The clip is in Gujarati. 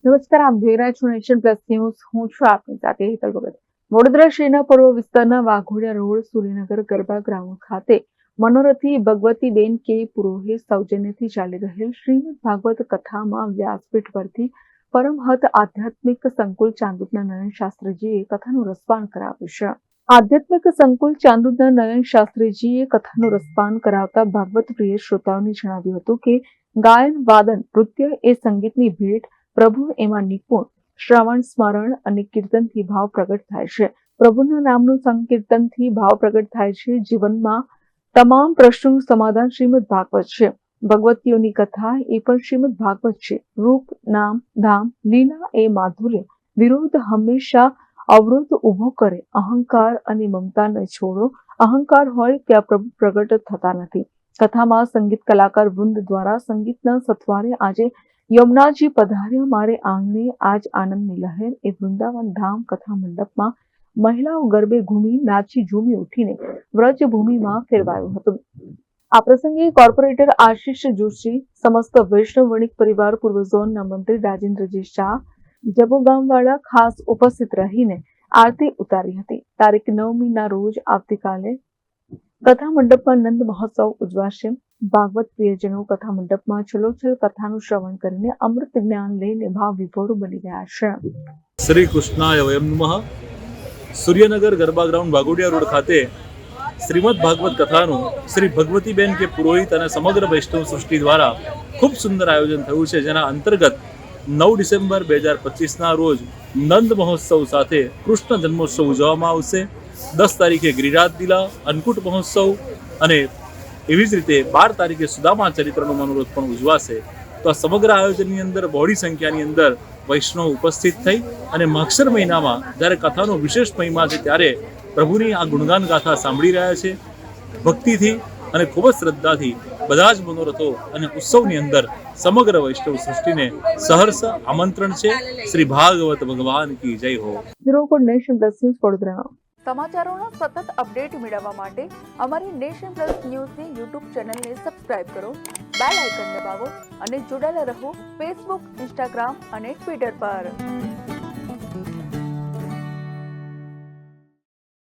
નમસ્કાર, આપ જોઈ રહ્યા છો નેશન પ્લસ ન્યૂઝ. હું છું આપની સાથે હેતલ ભગત. વડોદરા શહેરના પૂર્વ વિસ્તારના વાઘોડિયા રોડ સૂર્યનગર ગરબા ગ્રાઉન્ડ ખાતે મનોરથી ભગવતીબેન કે પુરોહિત સૌજન્યથી ચાલી રહેલ શ્રીમદ ભાગવત કથામાં વ્યાસપીઠ પરથી પરમહંસ આધ્યાત્મિક સંકુલ ચાંદુદના નયન શાસ્ત્રીજીએ કથાનું રસપાન કરાવ્યું છે. આધ્યાત્મિક સંકુલ ચાંદુદના નયન શાસ્ત્રીજીએ કથાનું રસપાન કરાવતા ભાગવત પ્રિય શ્રોતાઓને જણાવ્યું હતું કે ગાયન, વાદન, નૃત્ય એ સંગીતની ભેટ. પ્રભુ એમાં નિપુણ. શ્રવણ, સ્મરણ અને કીર્તનથી ભાવ પ્રગટ થાય છે. પ્રભુના નામનું સંકીર્તનથી ભાવ પ્રગટ થાય છે. જીવનમાં તમામ પ્રશ્નોનું સમાધાન શ્રીમદ ભાગવત છે. ભગવતીઓની કથા એ પણ શ્રીમદ ભાગવત છે. રૂપ, નામ, ધામ, લીલા એ માધુર્ય. વિરોધ હંમેશા અવરોધ ઉભો કરે. અહંકાર અને મમતાને છોડો. અહંકાર હોય ત્યાં પ્રભુ પ્રગટ થતા નથી. કથામાં સંગીત કલાકાર વૃંદ દ્વારા સંગીતના સથવારે આજે યમુનાજી પધાર્યા મારે આંગણે આજ આનંદની લહેર. એ વૃંદાવન ધામ કથા મંડપમાં મહિલાઓ ગરબે ઘૂમી નાચી ઝૂમી ઉઠીને વ્રજભૂમિમાં ફેરવાયું હતું. આ પ્રસંગે કોર્પોરેટર આશિષ જોશી, સમસ્ત વૈષ્ણવ વણિક પરિવાર, પૂર્વ ઝોનના મંત્રી રાજેન્દ્રજી શાહ, જબોગામવાળા ખાસ ઉપસ્થિત રહીને આરતી ઉતારી હતી. તારીખ 9મીના રોજ આવતીકાલે કથા મંડપમાં નંદ મહોત્સવ ઉજવાશે. ભાગવત પ્રિયજનો કથા મંડપમાં છલોછલ કથાનું શ્રવણ કરીને અમૃત જ્ઞાન લઈને ભાવ વિભોર બની ગયા છે. શ્રી કૃષ્ણાય વયમ નમઃ. સૂર્યનગર ગરબા ગ્રાઉન્ડ વાઘોડિયા રોડ ખાતે શ્રીમદ ભાગવત કથાનું શ્રી ભગવતીબેન કે પુરોહિત અને સમગ્ર વૈષ્ણવ સૃષ્ટિ દ્વારા ખૂબ સુંદર આયોજન થયું છે, જેના અંતર્ગત 9 ડિસેમ્બર 2025ના રોજ નંદ મહોત્સવ સાથે કૃષ્ણ જન્મોત્સવ ઉજવવામાં આવશે. 10 તારીખે ગિરિરાજ લીલા, અન્નકૂટ મહોત્સવ અને એવી જ રીતે 12 તારીખે સુદામા ચરિત્રનો મનોરથ પણ ઉજવાશે. તો આ સમગ્ર આયોજનની અંદર બહોળી સંખ્યાની અંદર વૈષ્ણવ ઉપસ્થિત થઈ અને માગશર મહિનામાં જ્યારે કથાનો વિશેષ મહિમા છે ત્યારે પ્રભુની આ ગુણગાન ગાથા સાંભળી રહ્યા છે. ભક્તિથી અને ખૂબ જ શ્રદ્ધાથી બધા જ મનોરથો અને ઉત્સવની અંદર સમગ્ર વૈષ્ણવ સૃષ્ટિને સહર્ષ આમંત્રણ છે. શ્રી ભાગવત ભગવાન કી જય હો. Bureau report nation plus news Vadodara. સમાચારોના સતત અપડેટ મેળવવા માટે અમારી નેશન પ્લસ ન્યૂઝની યુટ્યુબ ચેનલને સબસ્ક્રાઇબ કરો, બેલ આઇકન દબાવો અને જોડાયેલા રહો ફેસબુક, ઇન્સ્ટાગ્રામ અને ટ્વિટર પર.